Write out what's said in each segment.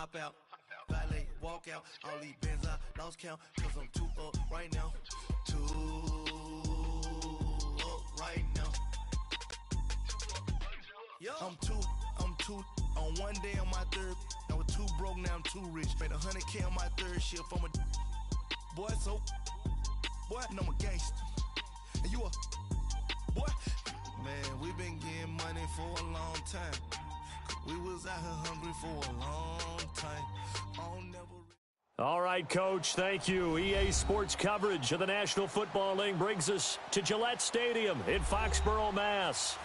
hop out, valet, walk out. All these bands I lost count, cause I'm too up right now. Too up right now. I'm too on one day on my third. I was too broke, now I'm too rich. Made 100K on my third shift. I'm a boy, so boy, and I'm a gangster. And you a boy. Man, we been getting money for a long time. We was out here hungry for a long time. I'll never. All right, Coach, thank you. EA Sports coverage of the National Football League brings us to Gillette Stadium in Foxborough, Mass.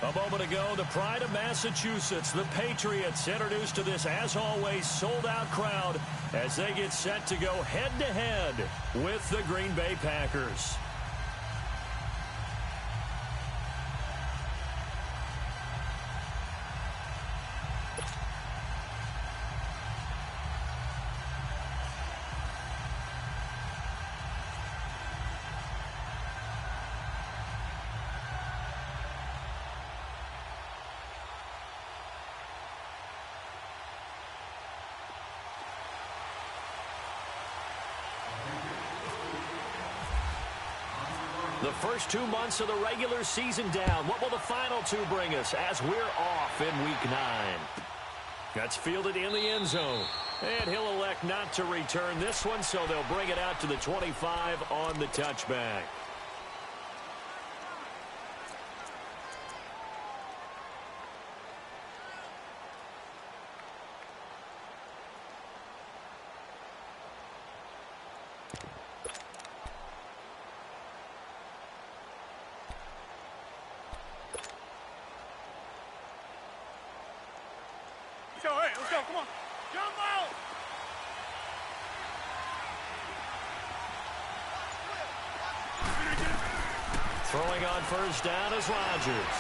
A moment ago, the pride of Massachusetts, the Patriots, introduced to this, as always, sold-out crowd as they get set to go head-to-head with the Green Bay Packers. The first 2 months of the regular season down. What will the final two bring us as we're off in Week 9? That's fielded in the end zone. And he'll elect not to return this one, so they'll bring it out to the 25 on the touchback. Let's go, come on. Jump out! Throwing on first down is Rodgers.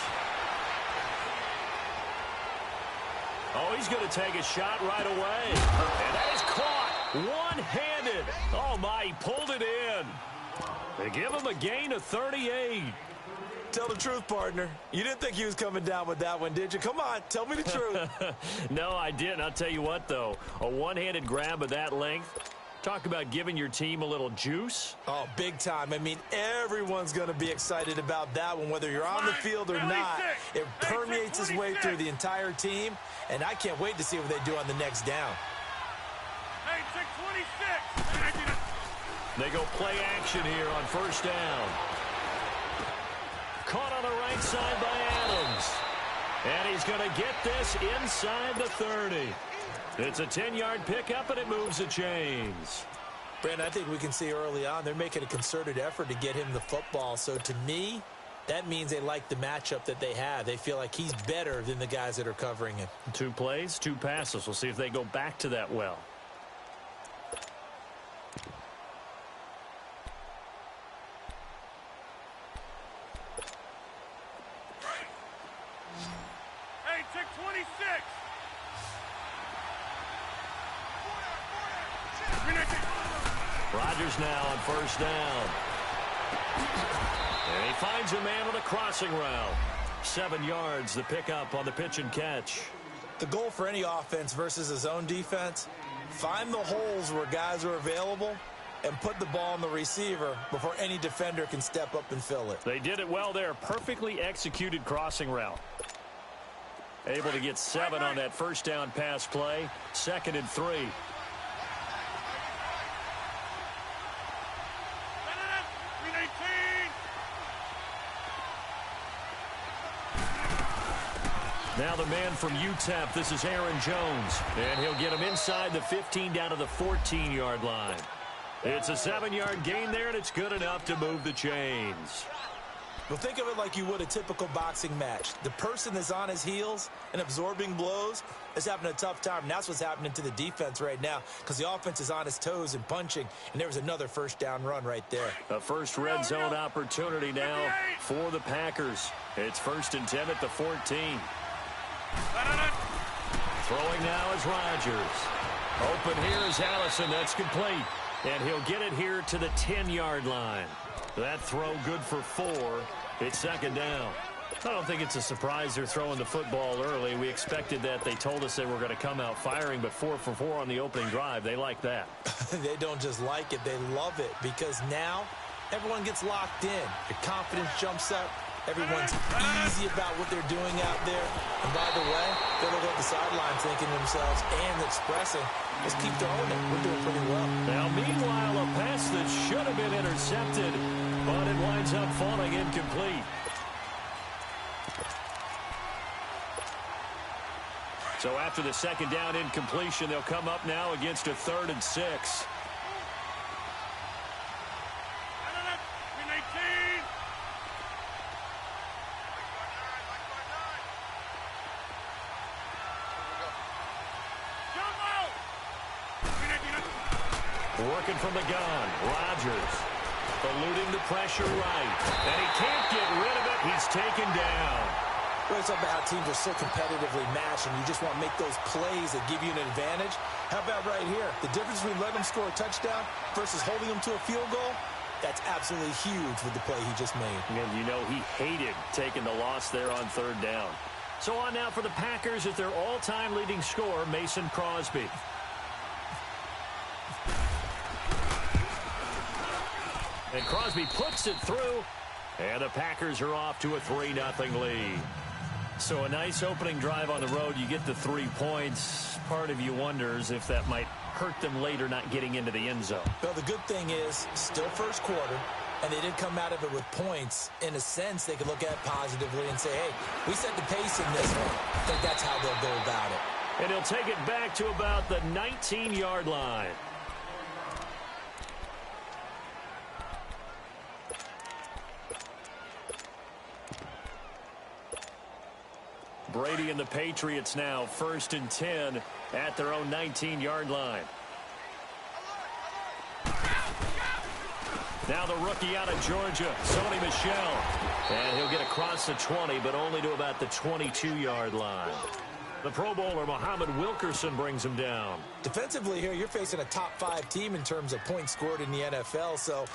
Oh, he's going to take a shot right away. And that is caught one-handed. Oh, my, he pulled it in. They give him a gain of 38. Tell the truth, partner. You didn't think he was coming down with that one, did you? Come on, tell me the truth. No, I didn't. I'll tell you what, though. A one-handed grab of that length. Talk about giving your team a little juice. Oh, big time. I mean, everyone's going to be excited about that one, whether you're on the field or not. It permeates its way through the entire team, and I can't wait to see what they do on the next down. Hey, 626. They go play action here on first down. Caught on the right side by Adams. And he's going to get this inside the 30. It's a 10-yard pickup, and it moves the chains. Brandon, I think we can see early on they're making a concerted effort to get him the football. So to me, that means they like the matchup that they have. They feel like he's better than the guys that are covering him. 2 plays, 2 passes. We'll see if they go back to that well. Hey, 626. Rodgers now on first down. And he finds a man on a crossing route. 7 yards, the pickup on the pitch and catch. The goal for any offense versus a zone defense, find the holes where guys are available and put the ball on the receiver before any defender can step up and fill it. They did it well there. Perfectly executed crossing route. Able to get 7 on that first down pass play. 2nd and 3. Now the man from UTEP, this is Aaron Jones. And he'll get him inside the 15 down to the 14-yard line. It's a 7-yard gain there, and it's good enough to move the chains. Well, think of it like you would a typical boxing match. The person that's on his heels and absorbing blows is having a tough time. And that's what's happening to the defense right now because the offense is on his toes and punching. And there was another first down run right there. A first red zone opportunity now for the Packers. It's 1st and 10 at the 14. Throwing now is Rodgers. Open here is Allison. That's complete. And he'll get it here to the 10-yard line. That throw good for 4. It's 2nd down. I don't think it's a surprise they're throwing the football early. We expected that. They told us they were going to come out firing, but 4 for 4 on the opening drive. They like that. They don't just like it, they love it, because now everyone gets locked in. Your confidence jumps up. Everyone's easy about what they're doing out there. And by the way, they're looking at the sideline thinking to themselves and expressing, let's keep throwing it. We're doing pretty well. Now, meanwhile, a pass that should have been intercepted, but it winds up falling incomplete. So after the second down incompletion, they'll come up now against a 3rd and 6. Working from the gun, Rodgers eluding the pressure right, and he can't get rid of it. He's taken down. Well, it's about how teams are so competitively matched, and you just want to make those plays that give you an advantage. How about right here? The difference between letting them score a touchdown versus holding them to a field goal, that's absolutely huge with the play he just made. And you know he hated taking the loss there on 3rd down. So on now for the Packers at their all-time leading scorer, Mason Crosby. And Crosby puts it through, and the Packers are off to a 3-0 lead. So a nice opening drive on the road. You get the 3 points. Part of you wonders if that might hurt them later not getting into the end zone. Well, the good thing is, still first quarter, and they did come out of it with points. In a sense, they could look at it positively and say, hey, we set the pace in this one. I think that's how they'll go about it. And he'll take it back to about the 19-yard line. Brady and the Patriots now 1st and 10 at their own 19-yard line. Now the rookie out of Georgia, Sony Michel. And he'll get across the 20, but only to about the 22-yard line. The Pro Bowler, Muhammad Wilkerson, brings him down. Defensively here, you're facing a top 5 team in terms of points scored in the NFL. So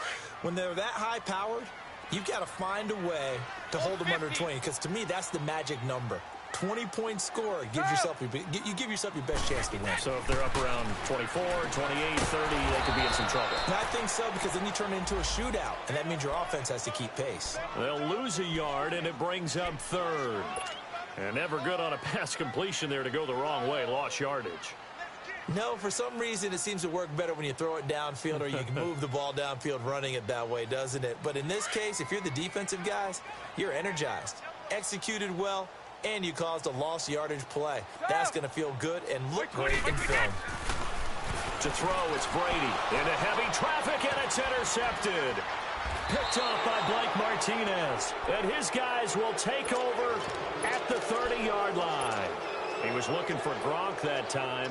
when they're that high-powered, you've got to find a way to hold them under 20, because to me, that's the magic number. 20-point score gives yourself you give yourself your best chance to win. So if they're up around 24, 28, 30, they could be in some trouble. And I think so, because then you turn it into a shootout, and that means your offense has to keep pace. They'll lose a yard, and it brings up 3rd. And never good on a pass completion there to go the wrong way. Lost yardage. No, for some reason, it seems to work better when you throw it downfield or you can move the ball downfield running it that way, doesn't it? But in this case, if you're the defensive guys, you're energized, executed well, and you caused a lost yardage play. That's going to feel good and look great in film. To throw, it's Brady into heavy traffic, and it's intercepted. Picked off by Blake Martinez. And his guys will take over at the 30-yard line. He was looking for Gronk that time.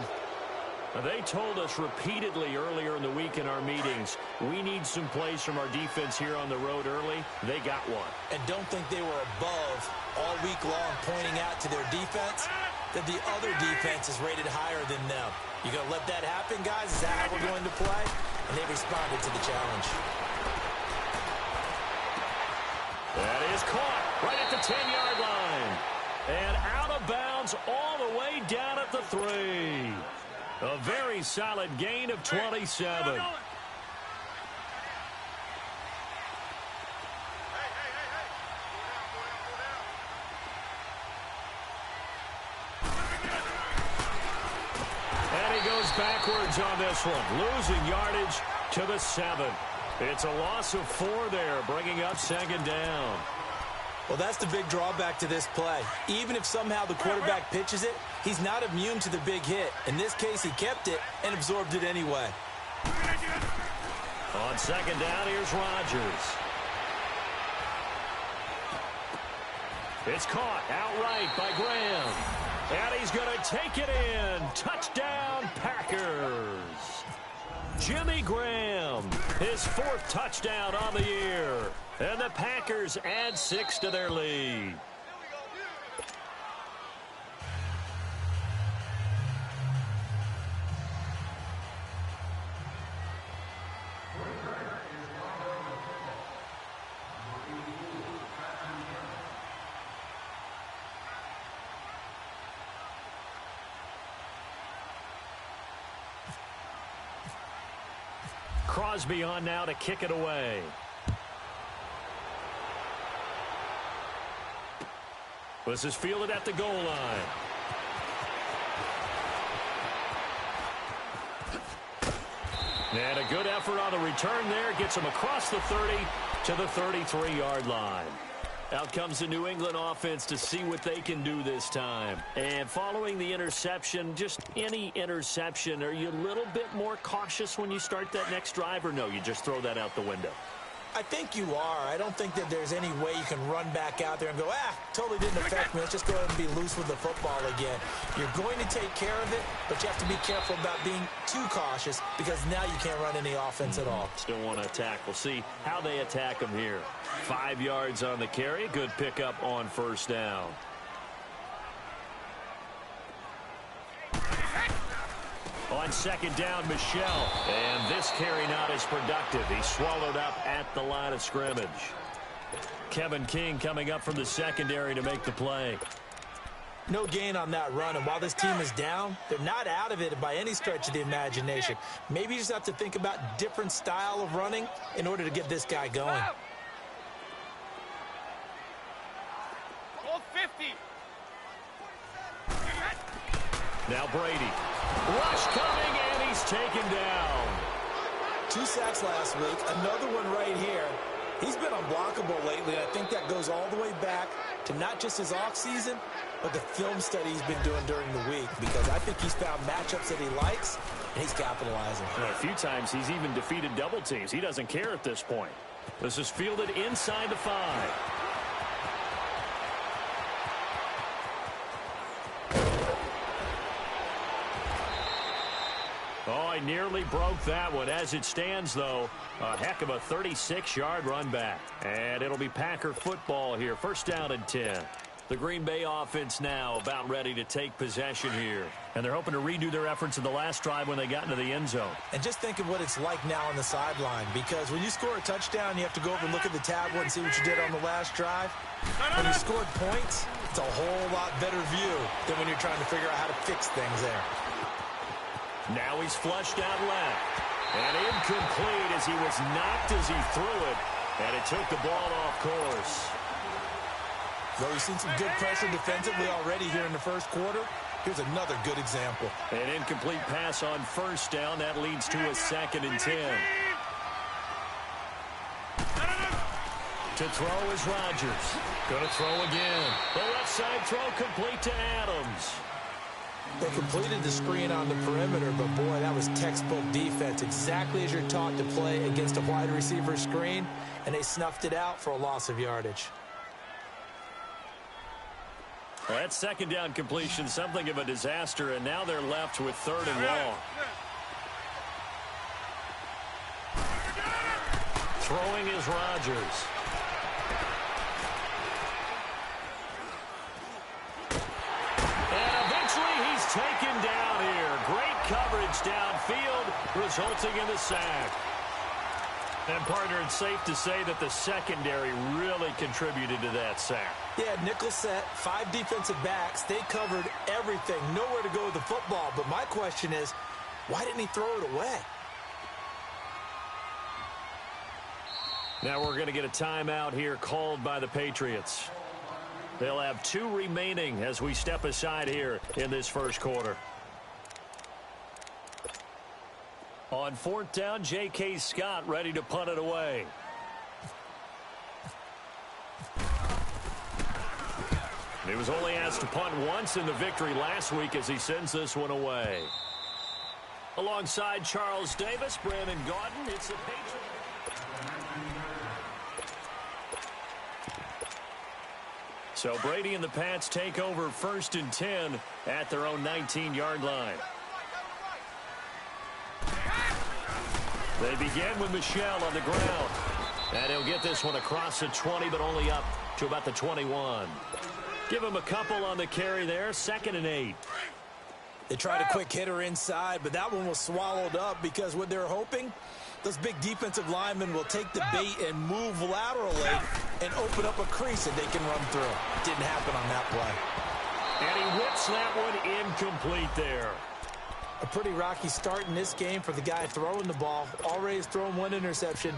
They told us repeatedly earlier in the week in our meetings, we need some plays from our defense here on the road early. They got one. And don't think they were above all week long, pointing out to their defense that the other defense is rated higher than them. You going to let that happen, guys? Is that how we're going to play? And they responded to the challenge. That is caught right at the 10-yard line. And out of bounds all the way down at the 3. A very solid gain of 27. And he goes backwards on this one, losing yardage to the 7. It's a loss of 4 there, bringing up 2nd down. Well, that's the big drawback to this play. Even if somehow the quarterback pitches it, he's not immune to the big hit. In this case, he kept it and absorbed it anyway. On 2nd down, here's Rodgers. It's caught outright by Graham. And he's going to take it in. Touchdown, Packers. Jimmy Graham, his 4th touchdown on the year. And the Packers add 6 to their lead. Crosby on now to kick it away. This is fielded at the goal line. And a good effort on the return there. Gets him across the 30 to the 33-yard line. Out comes the New England offense to see what they can do this time. And following the interception, just any interception, are you a little bit more cautious when you start that next drive, or no, you just throw that out the window? I think you are. I don't think that there's any way you can run back out there and go, totally didn't affect me. Let's just go ahead and be loose with the football again. You're going to take care of it, but you have to be careful about being too cautious because now you can't run any offense at all. Still want to attack. We'll see how they attack them here. 5 yards on the carry. Good pickup on first down. On second down, Michel. And this carry not as productive. He's swallowed up at the line of scrimmage. Kevin King coming up from the secondary to make the play. No gain on that run, and while this team is down, they're not out of it by any stretch of the imagination. Maybe you just have to think about different style of running in order to get this guy going. Hold 50. Now Brady. Rush coming, and he's taken down. 2 sacks last week, another one right here. He's been unblockable lately, and I think that goes all the way back to not just his offseason, but the film study he's been doing during the week, because I think he's found matchups that he likes, and he's capitalizing. A few times he's even defeated double teams. He doesn't care at this point. This is fielded inside the 5. Oh, I nearly broke that one. As it stands, though, a heck of a 36-yard run back. And it'll be Packer football here. First down and 10. The Green Bay offense now about ready to take possession here. And they're hoping to redo their efforts in the last drive when they got into the end zone. And just think of what it's like now on the sideline, because when you score a touchdown, you have to go over and look at the tablet and see what you did on the last drive. When you scored points, it's a whole lot better view than when you're trying to figure out how to fix things there. Now he's flushed out left. And incomplete as he was knocked as he threw it. And it took the ball off course. Though we've seen some good pressure defensively already here in the first quarter, here's another good example. An incomplete pass on first down. That leads to a 2nd and 10. To throw is Rodgers. Going to throw again. The left side throw complete to Adams. They completed the screen on the perimeter, but boy, that was textbook defense. Exactly as you're taught to play against a wide receiver screen, and they snuffed it out for a loss of yardage. Well, that second down completion, something of a disaster, and now they're left with 3rd and long. Throwing is Rodgers. He's taken down here. Great coverage downfield, resulting in the sack. And, partner, it's safe to say that the secondary really contributed to that sack. Yeah, nickel set, 5 defensive backs. They covered everything. Nowhere to go with the football. But my question is, why didn't he throw it away? Now we're going to get a timeout here called by the Patriots. They'll have 2 remaining as we step aside here in this first quarter. On 4th down, J.K. Scott ready to punt it away. He was only asked to punt once in the victory last week as he sends this one away. Alongside Charles Davis, Brandon Gaudin, it's the Patriots. So Brady and the Pats take over 1st and 10 at their own 19-yard line. They begin with Michel on the ground. And he'll get this one across the 20, but only up to about the 21. Give him a couple on the carry there. 2nd and 8. They tried a quick hitter inside, but that one was swallowed up because what they're hoping, those big defensive linemen will take the bait and move laterally and open up a crease that they can run through. Didn't happen on that play. And he whips that one incomplete there. A pretty rocky start in this game for the guy throwing the ball. Already has thrown one interception.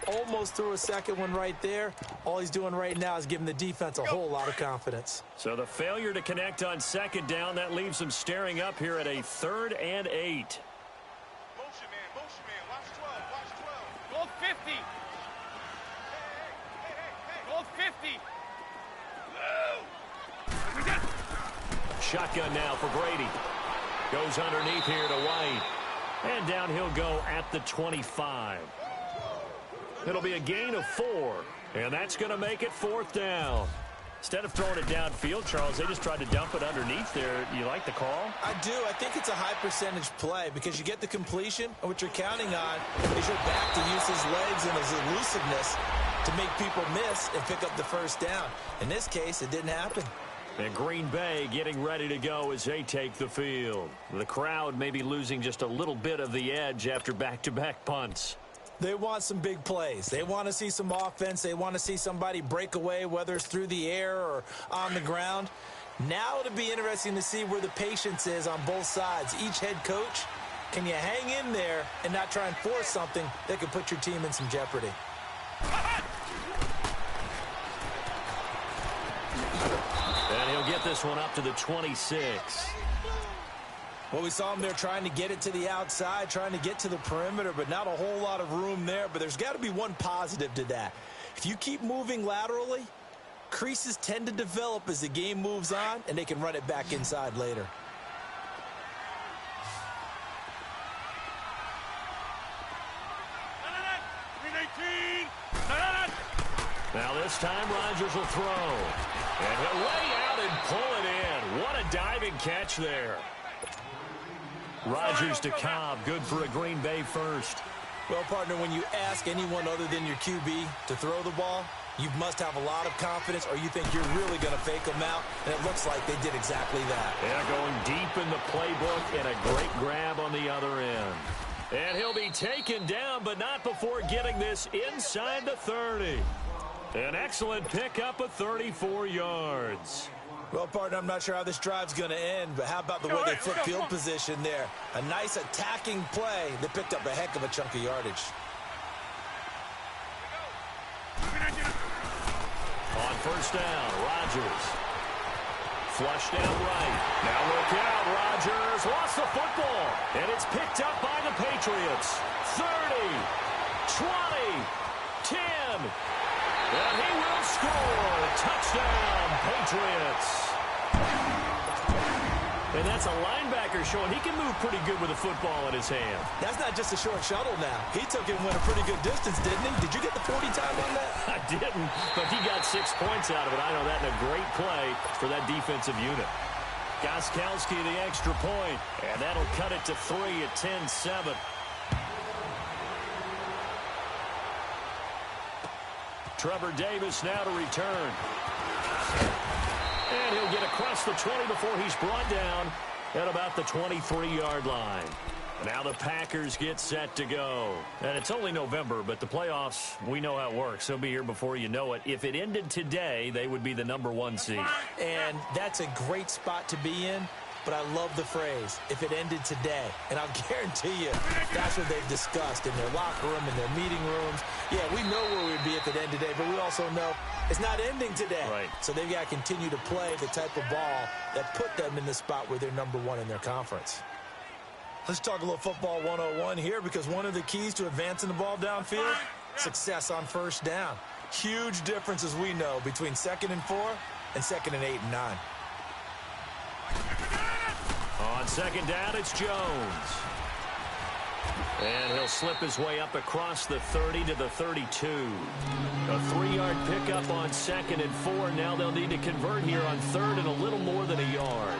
Almost threw a second one right there. All he's doing right now is giving the defense a whole lot of confidence. So the failure to connect on second down, that leaves him staring up here at a 3rd and 8. Motion man, watch 12, watch 12. Go 50. Hey. Go 50. Shotgun now for Brady. Goes underneath here to White. And down he'll go at the 25. It'll be a gain of 4. And that's going to make it 4th down. Instead of throwing it downfield, Charles, they just tried to dump it underneath there. You like the call? I do. I think it's a high percentage play because you get the completion, and what you're counting on is your back to use his legs and his elusiveness to make people miss and pick up the first down. In this case, it didn't happen. And Green Bay getting ready to go as they take the field. The crowd may be losing just a little bit of the edge after back-to-back punts. They want some big plays. They want to see some offense. They want to see somebody break away, whether it's through the air or on the ground. Now it'll be interesting to see where the patience is on both sides. Each head coach, can you hang in there and not try and force something that could put your team in some jeopardy? And he'll get this one up to the 26. Well, we saw him there trying to get it to the outside, trying to get to the perimeter, but not a whole lot of room there. But there's got to be one positive to that. If you keep moving laterally, creases tend to develop as the game moves on, and they can run it back inside later. Now this time Rodgers will throw. And he'll lay out and pull it in. What a diving catch there. Rodgers to Cobb, good for a Green Bay first. Well, partner, when you ask anyone other than your QB to throw the ball, you must have a lot of confidence or you think you're really going to fake them out, and it looks like they did exactly that. Yeah, going deep in the playbook and a great grab on the other end. And he'll be taken down, but not before getting this inside the 30. An excellent pickup of 34 yards. Well, partner, I'm not sure how this drive's going to end, but how about the way they flip field position there? A nice attacking play that picked up a heck of a chunk of yardage. On first down, Rodgers. Flushed out right. Now look out, Rodgers lost the football, and it's picked up by the Patriots. 30, 20, 10. And he will score. Touchdown, Patriots. And that's a linebacker showing he can move pretty good with a football in his hand. That's not just a short shuttle now. He took it and went a pretty good distance, didn't he? Did you get the 40 time on that? I didn't, but he got 6 points out of it. I know that in a great play for that defensive unit. Gostkowski the extra point, and that'll cut it to 3 at 10-7. Trevor Davis now to return. And he'll get across the 20 before he's brought down at about the 23-yard line. Now the Packers get set to go. And it's only November, but the playoffs, we know how it works. They'll be here before you know it. If it ended today, they would be the #1 seed. And that's a great spot to be in. But I love the phrase, if it ended today. And I'll guarantee you, that's what they've discussed in their locker room, in their meeting rooms. Yeah, we know where we'd be if it ended today, but we also know it's not ending today. Right. So they've got to continue to play the type of ball that put them in the spot where they're #1 in their conference. Let's talk a little football 101 here, because one of the keys to advancing the ball downfield, success on first down. Huge difference, as we know, between 2nd and 4 and 2nd and 8 and 9. On second down, it's Jones. And he'll slip his way up across the 30 to the 32. A 3-yard pickup on 2nd and 4. Now they'll need to convert here on 3rd and a little more than a yard.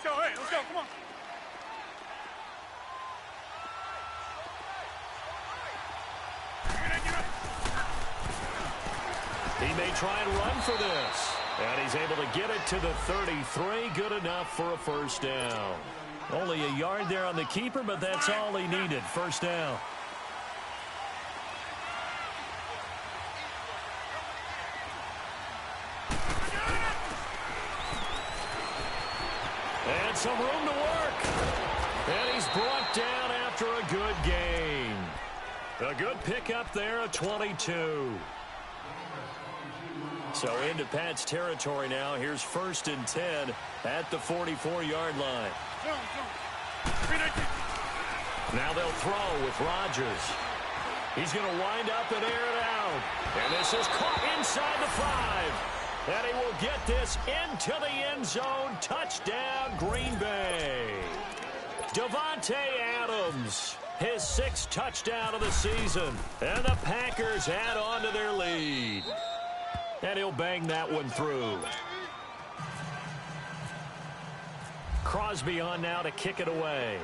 Let's go, come on. He may try and run for this. And he's able to get it to the 33. Good enough for a first down. Only a yard there on the keeper, but that's all he needed. First down. some room to work. And he's brought down after a good gain. A good pickup there, a 22. So into Pat's territory now. Here's 1st and 10 at the 44-yard line. Now they'll throw with Rodgers. He's going to wind up and air it out. And this is caught inside the 5. And he will get this into the end zone. Touchdown, Green Bay. Davante Adams, his 6th touchdown of the season. And the Packers add on to their lead. And he'll bang that one through. Crosby on now to kick it away.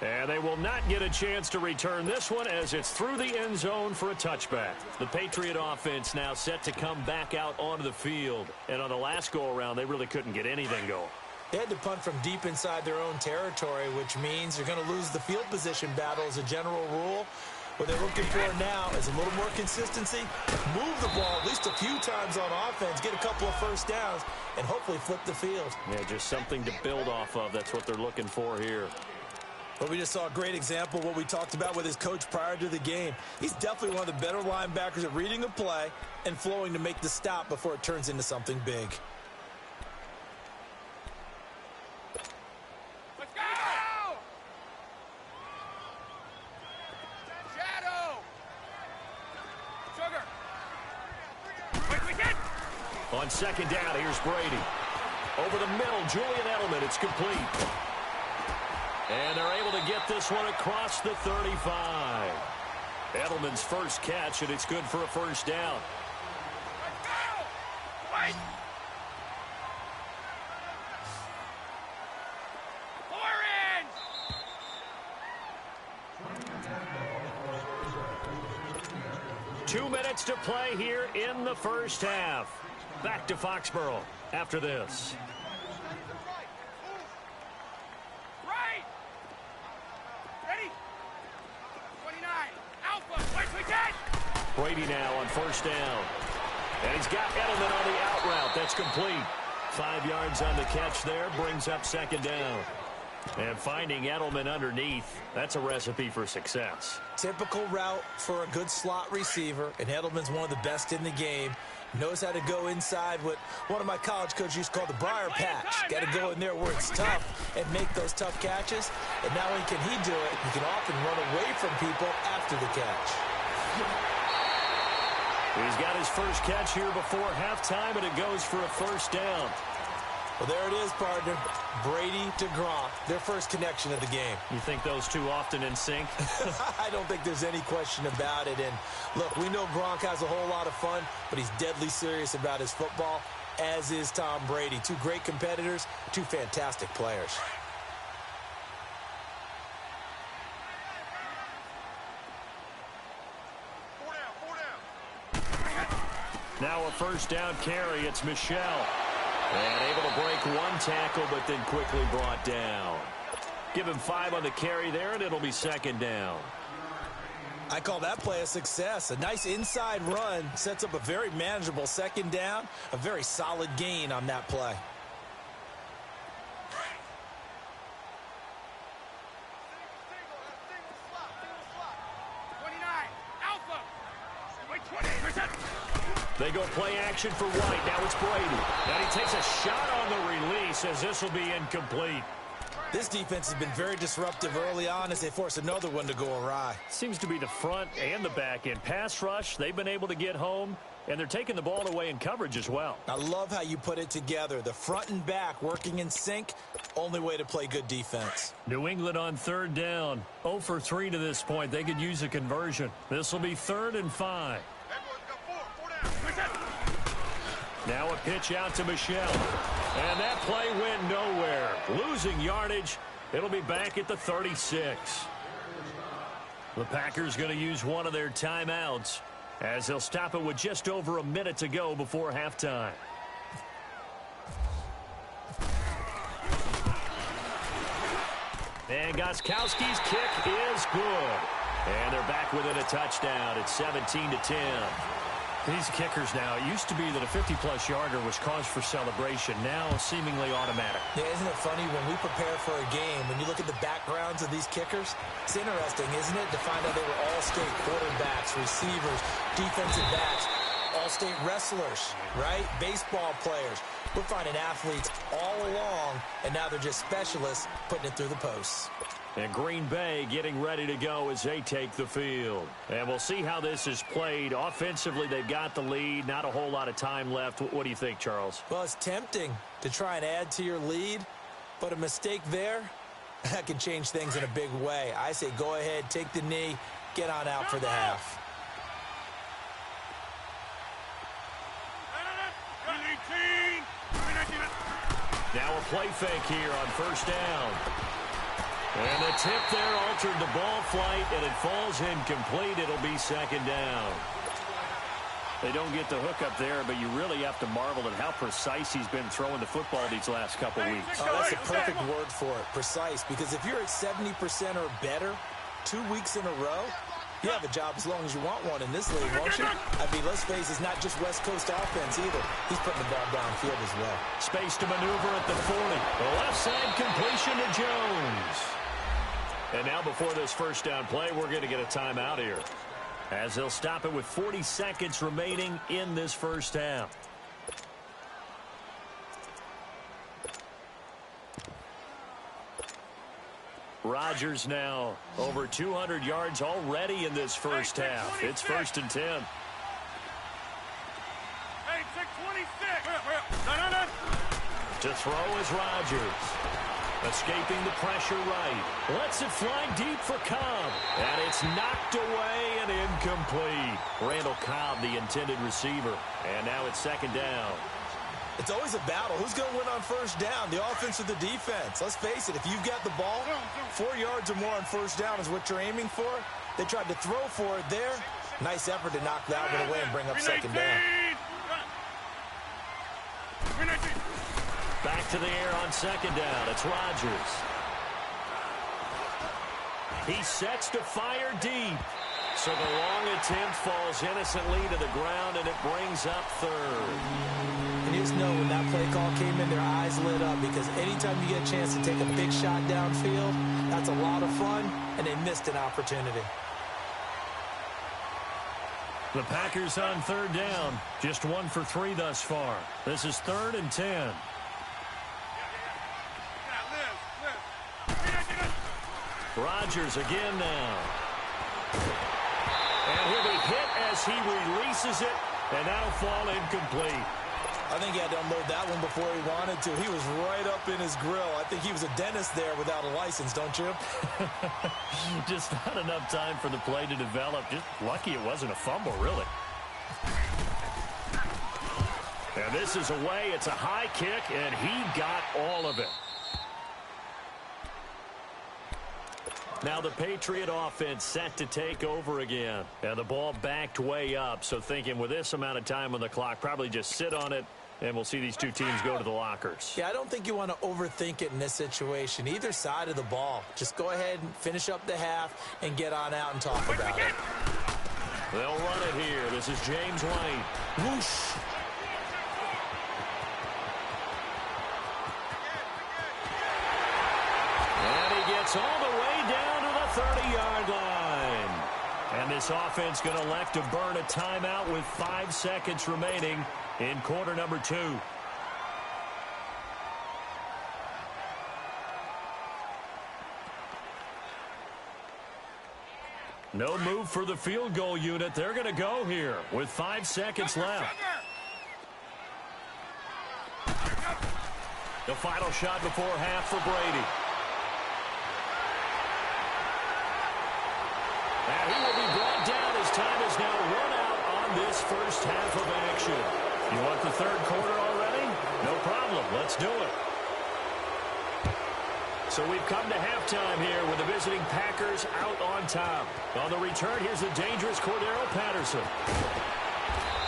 And they will not get a chance to return this one as it's through the end zone for a touchback. The Patriot offense now set to come back out onto the field. And on the last go-around, they really couldn't get anything going. They had to punt from deep inside their own territory, which means you're going to lose the field position battle as a general rule. What they're looking for now is a little more consistency, move the ball at least a few times on offense, get a couple of first downs, and hopefully flip the field. Yeah, just something to build off of. That's what they're looking for here. But we just saw a great example of what we talked about with his coach prior to the game. He's definitely one of the better linebackers at reading a play and flowing to make the stop before it turns into something big. Let's go! Shadow! Sugar! Quick, we get! On 2nd down, here's Brady. Over the middle, Julian Edelman. It's complete. And they're able to get this one across the 35. Edelman's first catch, and it's good for a first down. Let's go! Wait! Orange! 2 minutes to play here in the first half. Back to Foxborough after this. Right! Ready? 29. Alpha. Wait, we get! Brady now on 1st down. And he's got Edelman on the out route. That's complete. 5 yards on the catch there. Brings up 2nd down. And finding Edelman underneath, that's a recipe for success. Typical route for a good slot receiver, and Edelman's one of the best in the game. Knows how to go inside what one of my college coaches used to call the briar patch. Got to go in there where it's tough and make those tough catches. And not only can he do it, he can often run away from people after the catch. He's got his first catch here before halftime, and it goes for a first down. Well, there it is, partner. Brady to Gronk, their first connection of the game. You think those two often in sync? I don't think there's any question about it. And look, we know Gronk has a whole lot of fun, but he's deadly serious about his football, as is Tom Brady. Two great competitors, two fantastic players. Four down. Now a first down carry. It's Michelle. And able to break one tackle, but then quickly brought down. Give him 5 on the carry there, and it'll be 2nd down. I call that play a success. A nice inside run sets up a very manageable 2nd down. A very solid gain on that play. Single slot. 29. Alpha. Wait, 20%. They go play action for White. Now it's Brady. And he takes a shot on the release as this will be incomplete. This defense has been very disruptive early on as they force another one to go awry. Seems to be the front and the back end. Pass rush, they've been able to get home, and they're taking the ball away in coverage as well. I love how you put it together. The front and back working in sync, only way to play good defense. New England on 3rd down. 0 for 3 to this point. They could use a conversion. This will be 3rd and 5. Now a pitch out to Michelle. And that play went nowhere. Losing yardage. It'll be back at the 36. The Packers going to use one of their timeouts as they'll stop it with just over a minute to go before halftime. And Gostkowski's kick is good. And they're back within a touchdown. It's 17-10. These kickers now, it used to be that a 50-plus yarder was cause for celebration. Now seemingly automatic. Yeah, isn't it funny when we prepare for a game, when you look at the backgrounds of these kickers, it's interesting, isn't it, to find out they were all-state quarterbacks, receivers, defensive backs, all-state wrestlers, right? Baseball players. We're finding athletes all along, and now they're just specialists putting it through the posts. And Green Bay getting ready to go as they take the field. And we'll see how this is played. Offensively, they've got the lead. Not a whole lot of time left. What do you think, Charles? Well, it's tempting to try and add to your lead, but a mistake there, that can change things in a big way. I say go ahead, take the knee, get on out for the half. Now a play fake here on first down. And the tip there altered the ball flight, and it falls incomplete. It'll be second down. They don't get the hook up there, but you really have to marvel at how precise he's been throwing the football these last couple weeks. Oh, that's a perfect word for it, precise, because if you're at 70% or better 2 weeks in a row, you have a job as long as you want one in this league, won't you? I mean, let's face it, it's not just West Coast offense either. He's putting the ball downfield as well. Space to maneuver at the 40. The left side completion to Jones. And now before this first down play, we're going to get a timeout here, as they'll stop it with 40 seconds remaining in this first half. Rodgers now over 200 yards already in this first half. It's 1st and 10. Hey, 626. To throw is Rodgers. Escaping the pressure right. Lets it fly deep for Cobb. And it's knocked away and incomplete. Randall Cobb, the intended receiver. And now it's second down. It's always a battle. Who's going to win on first down, the offense or the defense? Let's face it, if you've got the ball, 4 yards or more on first down is what you're aiming for. They tried to throw for it there. Nice effort to knock that one away and bring up second down. Back to the air on second down. It's Rodgers. He sets to fire deep. So the long attempt falls innocently to the ground, and it brings up third. And you just know when that play call came in, their eyes lit up, because anytime you get a chance to take a big shot downfield, that's a lot of fun, and they missed an opportunity. The Packers on third down. Just 1 for 3 thus far. This is 3rd and 10. Rodgers again now. And he'll be hit as he releases it, and that'll fall incomplete. I think he had to unload that one before he wanted to. He was right up in his grill. I think he was a dentist there without a license, don't you? Just not enough time for the play to develop. Just lucky it wasn't a fumble, really. And this is away. It's a high kick, and he got all of it. Now the Patriot offense set to take over again. And the ball backed way up. So thinking with this amount of time on the clock, probably just sit on it, and we'll see these two teams go to the lockers. Yeah, I don't think you want to overthink it in this situation. Either side of the ball. Just go ahead and finish up the half and get on out and talk about it. They'll run it here. This is James White. Whoosh. And he gets all the way down to the 30-yard line. And this offense going to elect to burn a timeout with 5 seconds remaining in quarter number 2. No move for the field goal unit. They're going to go here with 5 seconds left. The final shot before half for Brady. And he will be brought down as time is now run out on this first half of action. You want the third quarter already? No problem. Let's do it. So we've come to halftime here with the visiting Packers out on top. On the return, here's the dangerous Cordero Patterson.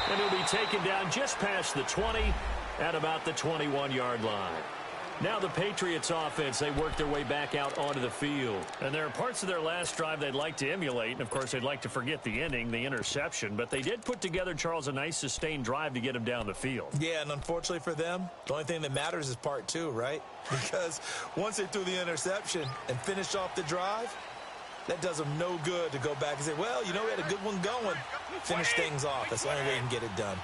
And he'll be taken down just past the 20 at about the 21-yard line. Now the Patriots offense, they work their way back out onto the field. And there are parts of their last drive they'd like to emulate. And, of course, they'd like to forget the ending, the interception. But they did put together, Charles, a nice sustained drive to get them down the field. Yeah, and unfortunately for them, the only thing that matters is part two, right? Because once they threw the interception and finished off the drive, that does them no good to go back and say, well, you know, we had a good one going. Finish things off. That's the only way you can get it done.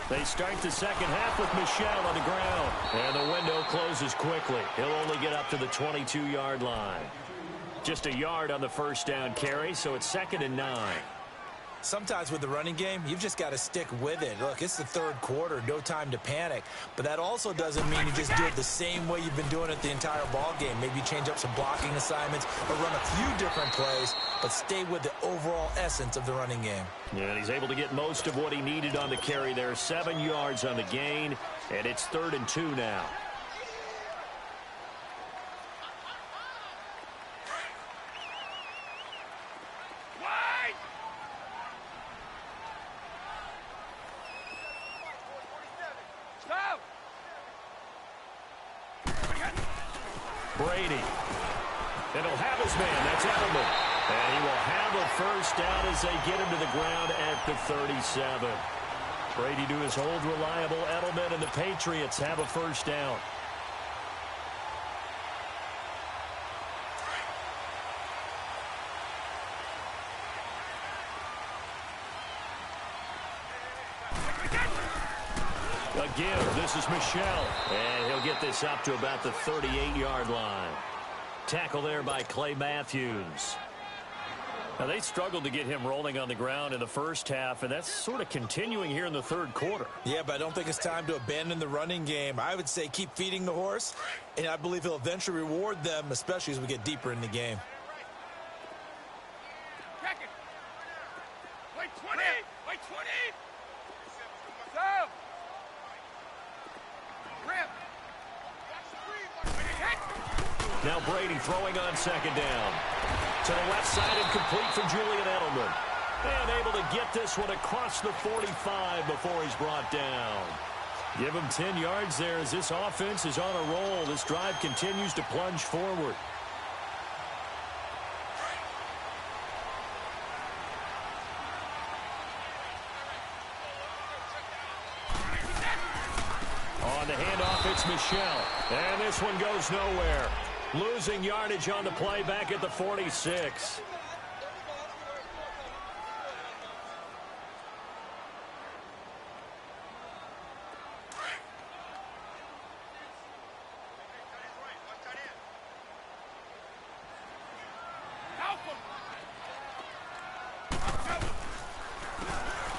They start the second half with Michel on the ground. And the window closes quickly. He'll only get up to the 22-yard line. Just a yard on the first down carry, so it's 2nd and 9. Sometimes with the running game, you've just got to stick with it. Look, it's the third quarter, no time to panic. But that also doesn't mean you just do it the same way you've been doing it the entire ball game. Maybe change up some blocking assignments or run a few different plays, but stay with the overall essence of the running game. Yeah, and he's able to get most of what he needed on the carry there. 7 yards on the gain, and it's 3rd and 2 now. Brady. And he'll have his man. That's Edelman. And he will have a first down as they get him to the ground at the 37. Brady to his old reliable Edelman, and the Patriots have a first down. Again, this is Michel, and he'll get this up to about the 38-yard line. Tackle there by Clay Matthews. Now, they struggled to get him rolling on the ground in the first half, and that's sort of continuing here in the third quarter. Yeah, but I don't think it's time to abandon the running game. I would say keep feeding the horse, and I believe he'll eventually reward them, especially as we get deeper in the game. Wait 20! Wait 20! Stop! Now Brady throwing on second down. To the left side and complete for Julian Edelman. And able to get this one across the 45 before he's brought down. Give him 10 yards there as this offense is on a roll. This drive continues to plunge forward. On the handoff, it's Michel. And this one goes nowhere. Losing yardage on the play back at the 46.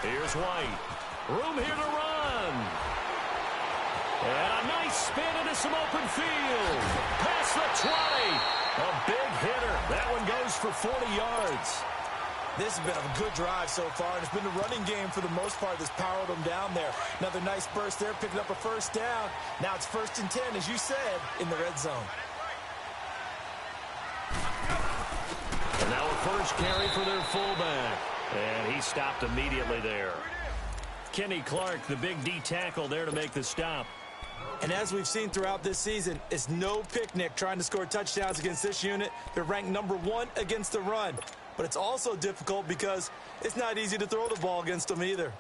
Here's White. Room here to run. And a nice spin into some open field. Past the 20. A big hitter. That one goes for 40 yards. This has been a good drive so far, and it's been the running game for the most part that's powered them down there. Another nice burst there, picking up a first down. Now it's 1st and 10, as you said, in the red zone. And now a first carry for their fullback. And he stopped immediately there. Kenny Clark, the big D tackle there to make the stop. And as we've seen throughout this season, it's no picnic trying to score touchdowns against this unit. They're ranked #1 against the run. But it's also difficult because it's not easy to throw the ball against them either.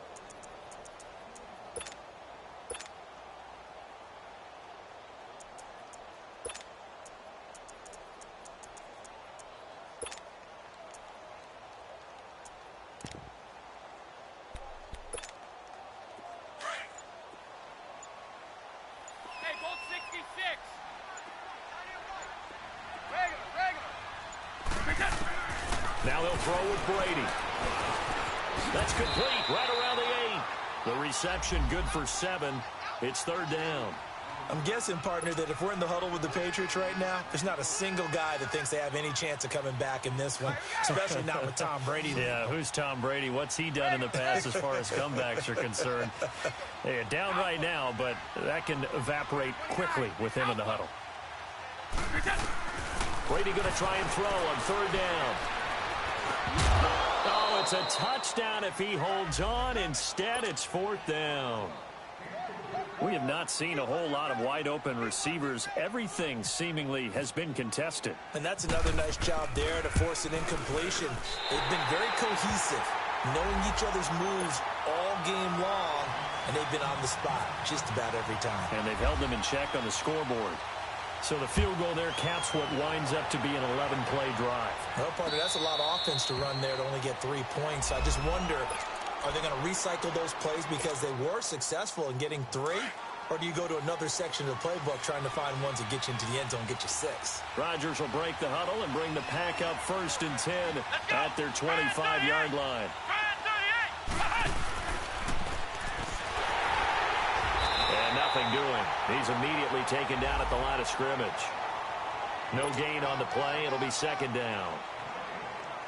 Now they'll throw with Brady. That's complete right around the 8. The reception good for 7. It's 3rd down. I'm guessing, partner, that if we're in the huddle with the Patriots right now, there's not a single guy that thinks they have any chance of coming back in this one, especially not with Tom Brady. Yeah, who's Tom Brady? What's he done in the past as far as comebacks are concerned? They're down right now, but that can evaporate quickly with him in the huddle. Brady going to try and throw on 3rd down. Oh, it's a touchdown if he holds on. Instead, it's 4th down. We have not seen a whole lot of wide-open receivers. Everything seemingly has been contested. And that's another nice job there to force an incompletion. They've been very cohesive, knowing each other's moves all game long, and they've been on the spot just about every time. And they've held them in check on the scoreboard. So the field goal there caps what winds up to be an 11-play drive. Well, partner, that's a lot of offense to run there to only get 3 points. I just wonder, are they going to recycle those plays because they were successful in getting 3? Or do you go to another section of the playbook trying to find ones that get you into the end zone and get you 6? Rodgers will break the huddle and bring the pack up 1st and 10 at their 25-yard line. And nothing doing. He's immediately taken down at the line of scrimmage. No gain on the play. It'll be 2nd down.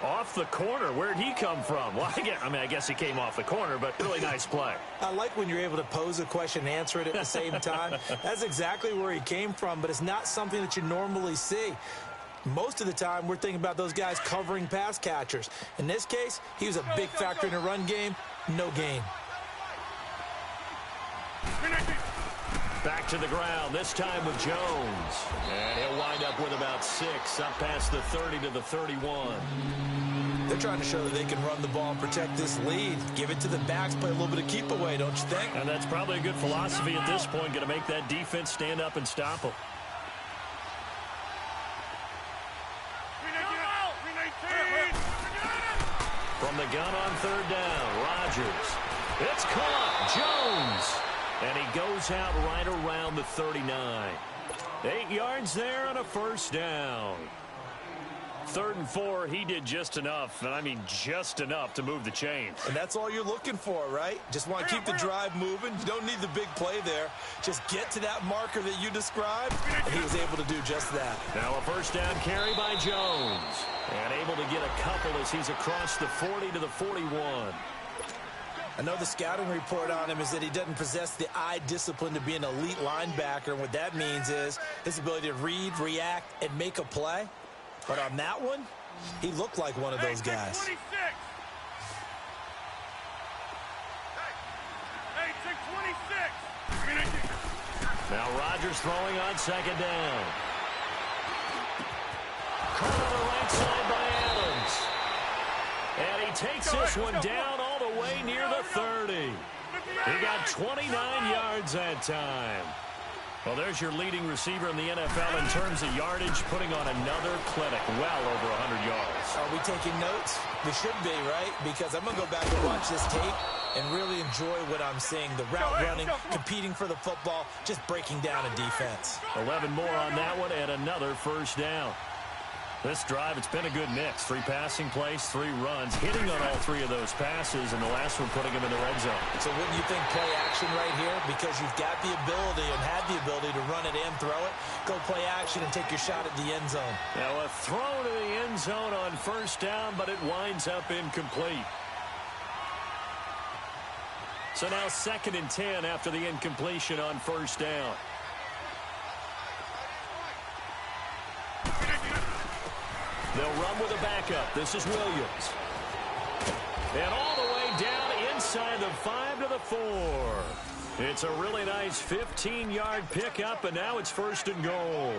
Off the corner. Where'd he come from? Well, I guess he came off the corner, but really nice play. I like when you're able to pose a question and answer it at the same time. That's exactly where he came from, but it's not something that you normally see. Most of the time, we're thinking about those guys covering pass catchers. In this case, he was a big factor in the run game. No gain. Back to the ground, this time with Jones. And he'll wind up with about 6, up past the 30 to the 31. They're trying to show that they can run the ball and protect this lead. Give it to the backs, play a little bit of keep away, don't you think? And that's probably a good philosophy at this point, going to make that defense stand up and stop them. From the gun on 3rd down, Rodgers. It's caught, Jones. And he goes out right around the 39. 8 yards there on a 1st down. 3rd and 4, he did just enough, and I mean just enough to move the chains. And that's all you're looking for, right? Just want to keep the drive moving. You don't need the big play there. Just get to that marker that you described, and he was able to do just that. Now a 1st down carry by Jones. And able to get a couple as he's across the 40 to the 41. I know the scouting report on him is that he doesn't possess the eye discipline to be an elite linebacker, and what that means is his ability to read, react, and make a play. But on that one, he looked like one of those guys. 26. Now Rodgers throwing on 2nd down. Caught on the right side by Adams. And he takes this one down all the way near the 30. He got 29 yards that time. Well, there's your leading receiver in the NFL in terms of yardage, putting on another clinic, well over 100 yards. Are we taking notes? We should be, right? Because I'm going to go back and watch this tape and really enjoy what I'm seeing. The route running, competing for the football, just breaking down a defense. 11 more on that one and another 1st down. This drive, it's been a good mix. 3 passing plays, 3 runs, hitting on all 3 of those passes, and the last one putting him in the red zone. So wouldn't you think play action right here? Because you've got the ability and had the ability to run it and throw it. Go play action and take your shot at the end zone. Now a throw to the end zone on 1st down, but it winds up incomplete. So now 2nd and 10 after the incompletion on 1st down. They'll run with a backup. This is Williams. And all the way down inside the 5 to the 4. It's a really nice 15-yard pickup, and now it's 1st and goal.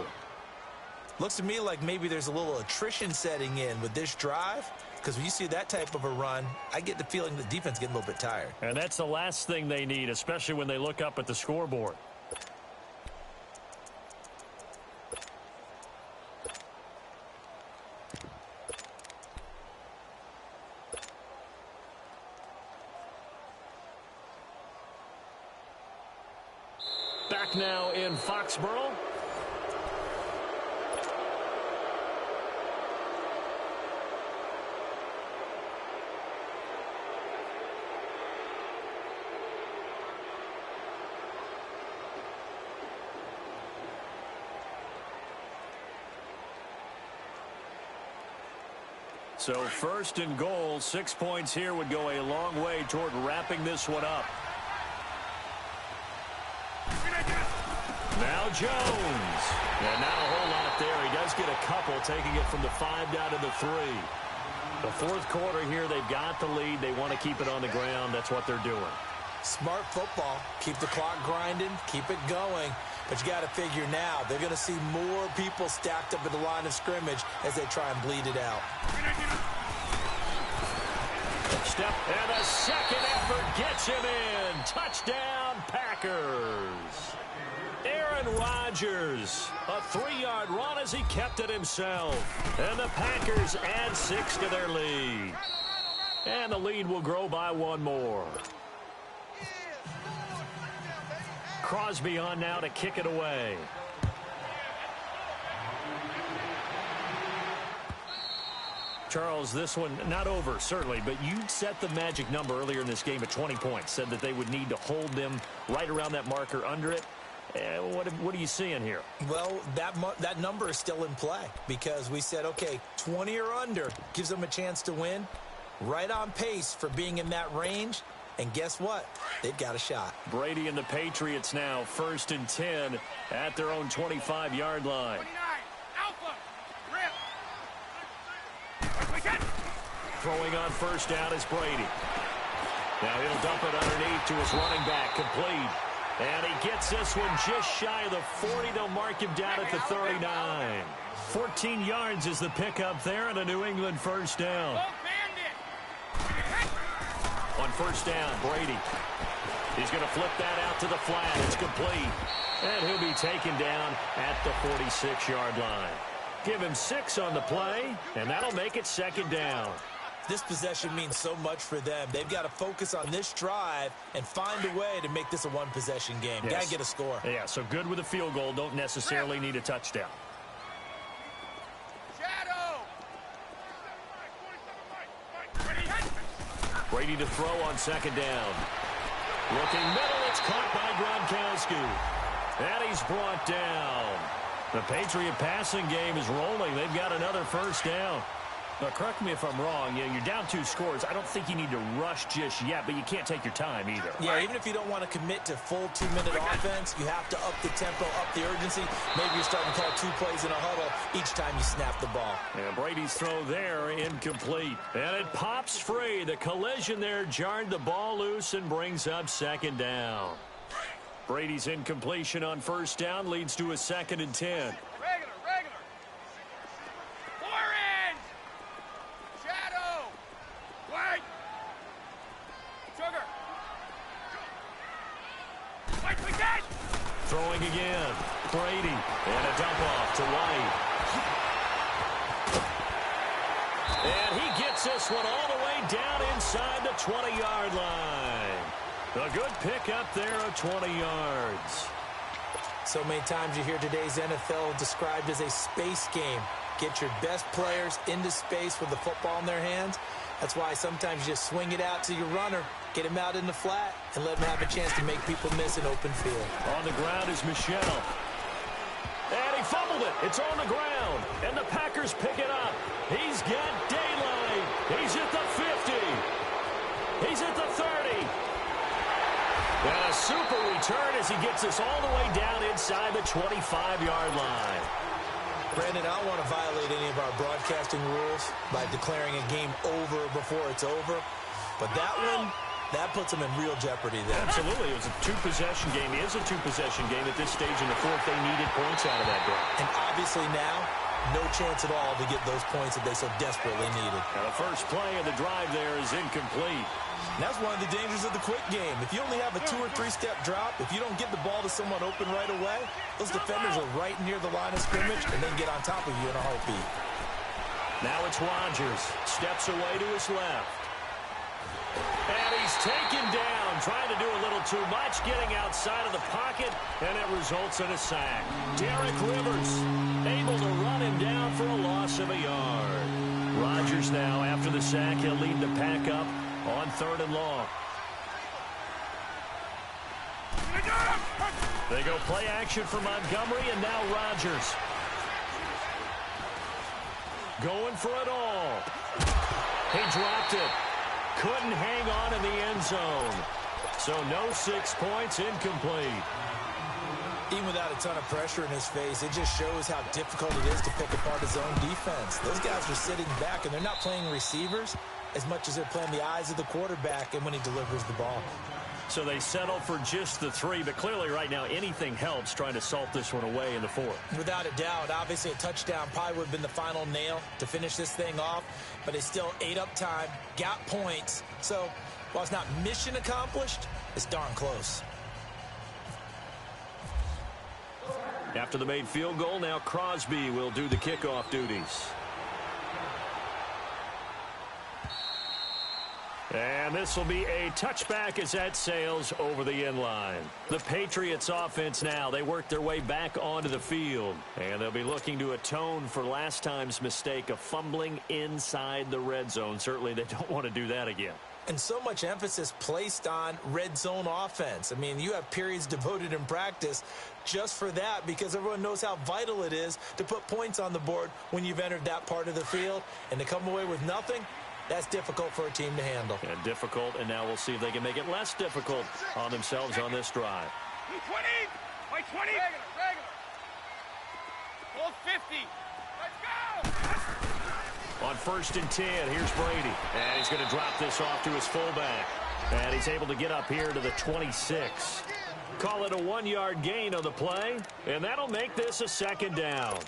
Looks to me like maybe there's a little attrition setting in with this drive, because when you see that type of a run, I get the feeling the defense getting a little bit tired. And that's the last thing they need, especially when they look up at the scoreboard. Back now in Foxborough. So 1st and goal, 6 points here would go a long way toward wrapping this one up. Now Jones. And not a whole lot there. He does get a couple, taking it from the 5 down to the 3. The 4th quarter here, they've got the lead. They want to keep it on the ground. That's what they're doing. Smart football. Keep the clock grinding, keep it going. But you got to figure now, they're going to see more people stacked up at the line of scrimmage as they try and bleed it out. Step, and a second effort gets him in. Touchdown, Packers. Aaron Rodgers, a 3-yard run as he kept it himself. And the Packers add 6 to their lead. And the lead will grow by 1 more. Crosby on now to kick it away. Charles, this one not over, certainly, but you set the magic number earlier in this game at 20 points. Said that they would need to hold them right around that marker under it. What are you seeing here? Well, that number is still in play because we said, okay, 20 or under gives them a chance to win. Right on pace for being in that range. And guess what? They've got a shot. Brady and the Patriots now 1st and 10 at their own 25-yard line. 29, Alpha, rip. Throwing on 1st down is Brady. Now he'll dump it underneath to his running back, complete. And he gets this one just shy of the 40. They'll mark him down at the 39. 14 yards is the pickup there and a New England 1st down. On 1st down, Brady. He's going to flip that out to the flat. It's complete. And he'll be taken down at the 46-yard line. Give him 6 on the play, and that'll make it 2nd down. This possession means so much for them. They've got to focus on this drive and find a way to make this a one-possession game. Yes. Got to get a score. Yeah, so good with a field goal. Don't necessarily need a touchdown. Brady to throw on 2nd down. Looking middle, it's caught by Gronkowski. And he's brought down. The Patriot passing game is rolling. They've got another 1st down. Now, correct me if I'm wrong. You're down 2 scores. I don't think you need to rush just yet, but you can't take your time either. Yeah, even if you don't want to commit to full 2-minute offense, you have to up the tempo, up the urgency. Maybe you're starting to call 2 plays in a huddle each time you snap the ball. And Brady's throw there, incomplete. And it pops free. The collision there jarred the ball loose and brings up 2nd down. Brady's incompletion on 1st down leads to a 2nd and 10. Throwing again. Brady. And a dump off to White. And he gets this one all the way down inside the 20-yard line. A good pickup there of 20 yards. So many times you hear today's NFL described as a space game. Get your best players into space with the football in their hands. That's why sometimes you just swing it out to your runner, get him out in the flat, and let him have a chance to make people miss an open field. On the ground is Michelle. And he fumbled it. It's on the ground. And the Packers pick it up. He's got daylight. He's at the 50. He's at the 30. And a super return as he gets us all the way down inside the 25-yard line. Brandon, I don't want to violate any of our broadcasting rules by declaring a game over before it's over. But that one, that puts them in real jeopardy there. Absolutely. It was a 2-possession game. It is a 2-possession game at this stage in the 4th. They needed points out of that drive. And obviously now, no chance at all to get those points that they so desperately needed. Now the first play of the drive there is incomplete. And that's one of the dangers of the quick game. If you only have a 2- or 3-step drop, if you don't get the ball to someone open right away, those defenders are right near the line of scrimmage and then get on top of you in a heartbeat. Now it's Rodgers. Steps away to his left. And he's taken down, trying to do a little too much, getting outside of the pocket, and it results in a sack. Derek Rivers able to run him down for a loss of a yard. Rodgers now, after the sack, he'll lead the pack up on 3rd and long. They go play action for Montgomery, and now Rodgers. Going for it all. He dropped it. Couldn't hang on in the end zone. So no 6 points, incomplete. Even without a ton of pressure in his face, it just shows how difficult it is to pick apart his own defense. Those guys are sitting back, and they're not playing receivers as much as they're playing the eyes of the quarterback and when he delivers the ball. So they settle for just the 3, but clearly right now anything helps trying to salt this one away in the 4th. Without a doubt, obviously a touchdown probably would have been the final nail to finish this thing off, but they still ate up time, got points. So while it's not mission accomplished, it's darn close. After the made field goal, now Crosby will do the kickoff duties. And this will be a touchback as that sails over the end line. The Patriots offense now, they work their way back onto the field. And they'll be looking to atone for last time's mistake of fumbling inside the red zone. Certainly they don't want to do that again. And so much emphasis placed on red zone offense. I mean, you have periods devoted in practice just for that because everyone knows how vital it is to put points on the board when you've entered that part of the field. And to come away with nothing, that's difficult for a team to handle. And difficult, and now we'll see if they can make it less difficult on themselves on this drive. 20! By 20! Regular. Hold 50. Let's go! On 1st and 10, here's Brady. And he's going to drop this off to his fullback. And he's able to get up here to the 26. Call it a 1-yard gain on the play, and that'll make this a 2nd down.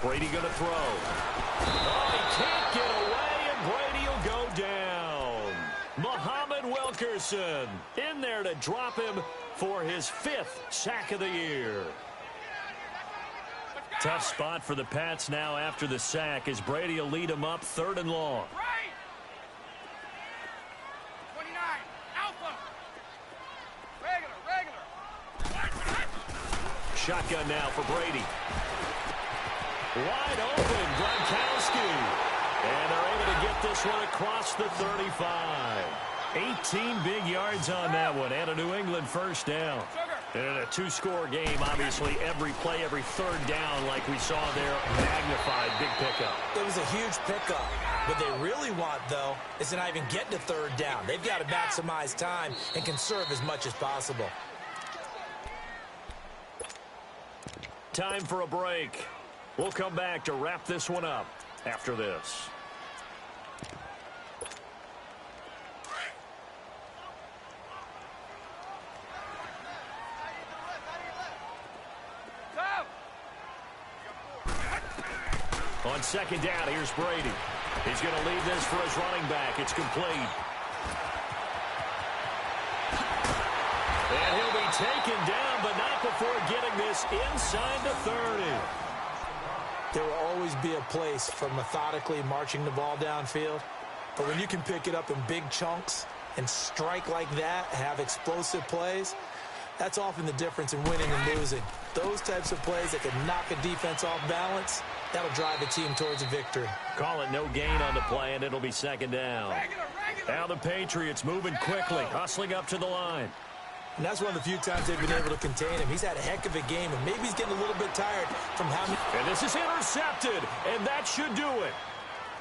Brady going to throw. Oh, he can't get away, and Brady will go down. Muhammad Wilkerson in there to drop him for his 5th sack of the year. Tough spot for the Pats now after the sack as Brady will lead them up 3rd and long. 29, Alpha. Regular. Shotgun now for Brady. Wide open, Gronkowski. And they're able to get this one across the 35. 18 big yards on that one, and a New England 1st down. And in a 2-score game, obviously, every play, every 3rd down, like we saw there, magnified, big pickup. It was a huge pickup. What they really want, though, is to not even get to 3rd down. They've got to maximize time and conserve as much as possible. Time for a break. We'll come back to wrap this one up after this. On 2nd down, here's Brady. He's going to leave this for his running back. It's complete. And he'll be taken down, but not before getting this inside the 30. There will always be a place for methodically marching the ball downfield. But when you can pick it up in big chunks and strike like that, have explosive plays, that's often the difference in winning and losing. Those types of plays that can knock a defense off balance, that'll drive a team towards a victory. Call it no gain on the play, and it'll be 2nd down. Now the Patriots moving quickly, hustling up to the line. And that's one of the few times they've been able to contain him. He's had a heck of a game, and maybe he's getting a little bit tired from how many... And this is intercepted, and that should do it.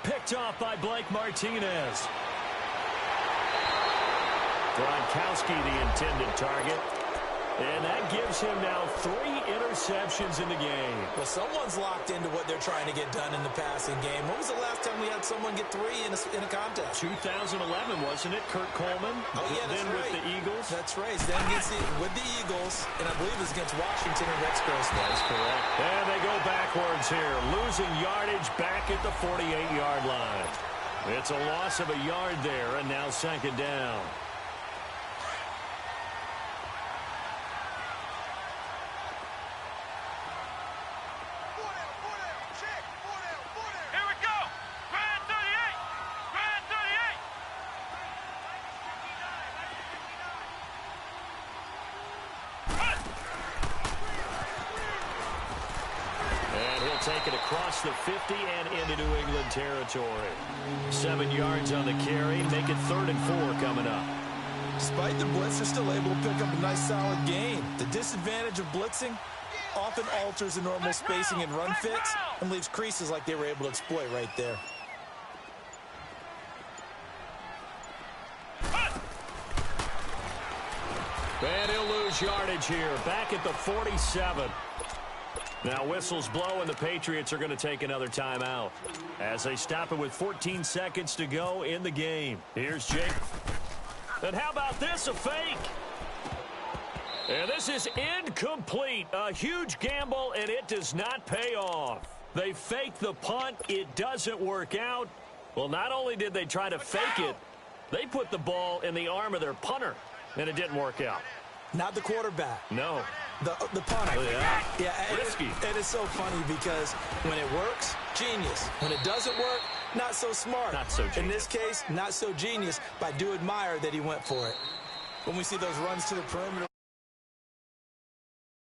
Picked off by Blake Martinez. Gronkowski, the intended target. And that gives him now 3 interceptions in the game. Well, someone's locked into what they're trying to get done in the passing game. When was the last time we had someone get 3 in a contest? 2011, wasn't it? Kurt Coleman. Oh, yeah, that's then right. With the Eagles. That's right. Then with the Eagles, and I believe it was against Washington and Rex Grossman. That's correct. And they go backwards here, losing yardage back at the 48-yard line. It's a loss of a yard there, and now 2nd down. Take it across the 50 and into New England territory. 7 yards on the carry. Make it 3rd and 4 coming up. Despite the blitz, they're still able to pick up a nice solid gain. The disadvantage of blitzing often alters the normal spacing and run fits and leaves creases like they were able to exploit right there. And he'll lose yardage here. Back at the 47. Now whistles blow, and the Patriots are going to take another timeout as they stop it with 14 seconds to go in the game. Here's Jake. And how about this, a fake? And this is incomplete. A huge gamble, and it does not pay off. They fake the punt. It doesn't work out. Well, not only did they try to fake it, they put the ball in the arm of their punter, and it didn't work out. Not the quarterback. No. The punter. Yeah. Risky. And it's so funny because when it works, genius. When it doesn't work, not so smart. Not so genius. In this case, not so genius, but I do admire that he went for it. When we see those runs to the perimeter.